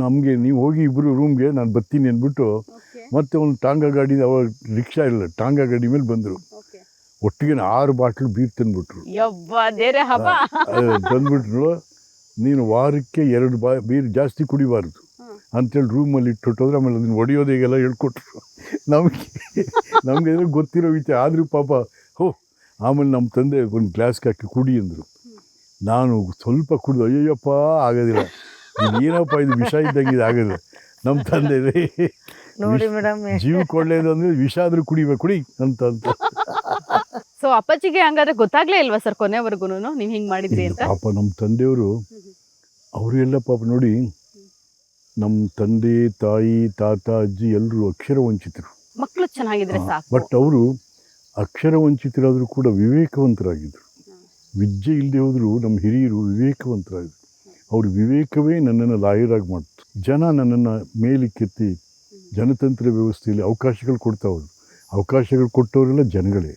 ನಮಗೆ ನೀವು ಹೋಗಿ ಇಬ್ಬರು ರೂಮ್ಗೆ ನಾನು ಬರ್ತೀನಿ ಅಂದ್ಬಿಟ್ಟು ಮತ್ತೆ ಒಂದು ಟಾಂಗಾ ಗಾಡಿ ಅವಾಗ ರಿಕ್ಷಾ ಇಲ್ಲ ಟಾಂಗಾ ಗಾಡಿ ಮೇಲೆ ಬಂದರು. ಒಟ್ಟಿಗೆ 6 ಬಾಟ್ಲು ಬೀರ್ ತಂದುಬಿಟ್ರು. ಬಂದ್ಬಿಟ್ರು, ನೀನು ವಾರಕ್ಕೆ 2 ಬೀರ್ ಜಾಸ್ತಿ ಕುಡಿಬಾರ್ದು ಅಂಥೇಳಿ ರೂಮಲ್ಲಿ ಇಟ್ಬಿಟ್ಟೋದ್ರೆ ಆಮೇಲೆ ಅದನ್ನು ಹೊಡೆಯೋದೇಗೆಲ್ಲ ಹೇಳ್ಕೊಟ್ರು. ನಮಗೆ ಗೊತ್ತಿರೋ ವಿಚಾರ ಆದರೂ ಪಾಪ ಆಮೇಲೆ ನಮ್ಮ ತಂದೆ ಒಂದು ಗ್ಲಾಸ್ಗೆ ಹಾಕಿ ಕುಡಿ ಅಂದರು. ನಾನು ಸ್ವಲ್ಪ ಕುಡಿದು ಅಯ್ಯಯ್ಯಪ್ಪ ಆಗೋದಿಲ್ಲ, ಏನಪ್ಪ ಇದು ವಿಷ ಇದ್ದಂಗೆ ಇದು ಆಗೋದಿಲ್ಲ. ನಮ್ಮ ತಂದೆ ನೋಡಿ ಮೇಡಮ್, ಜೀವಕ್ಕೆ ಒಳ್ಳೇದು ಅಂದರೆ ವಿಷ ಆದರೂ ಕುಡಿಬೇಕು ಕುಡಿ ಅಂತ. ಸೊ ಅಪ್ಪಾಜಿಗೆ ಹಂಗಾದ್ರೆ ಗೊತ್ತಾಗ್ಲೇ ಇಲ್ವಾ ಸರ್ ಕೊನೆವರೆಗೂ ನೀವು ಹಿಂಗೆ ಮಾಡಿದ್ರಿ ಅಂತ? ಪಾಪ ನಮ್ಮ ತಂದೆಯವರು ಅವರು ಎಲ್ಲ ಪಾಪ ನೋಡಿ, ನಮ್ಮ ತಂದೆ ತಾಯಿ ತಾತ ಅಜ್ಜಿ ಎಲ್ಲರೂ ಅಕ್ಷರ ವಂಚಿತರು. ಮಕ್ಕಳು ಚೆನ್ನಾಗಿದ್ರೆ ಸಾಕು. ಬಟ್ ಅವರು ಅಕ್ಷರ ವಂಚಿತರಾದರೂ ಕೂಡ ವಿವೇಕವಂತರಾಗಿದ್ದರು. ವಿದ್ಯೆ ಇಲ್ಲದೆ ಹೋದರೂ ನಮ್ಮ ಹಿರಿಯರು ವಿವೇಕವಂತರಾಗಿದ್ದರು. ಅವ್ರ ವಿವೇಕವೇ ನನ್ನನ್ನು ಲಾಯರಾಗಿ ಮಾಡ್ತು. ಜನ ನನ್ನನ್ನು ಮೇಲಕ್ಕೆತ್ತಿ ಜನತಂತ್ರ ವ್ಯವಸ್ಥೆಯಲ್ಲಿ ಅವಕಾಶಗಳು ಕೊಡ್ತಾ ಹೋದರು. ಅವಕಾಶಗಳು ಕೊಟ್ಟವರೆಲ್ಲ ಜನಗಳೇ.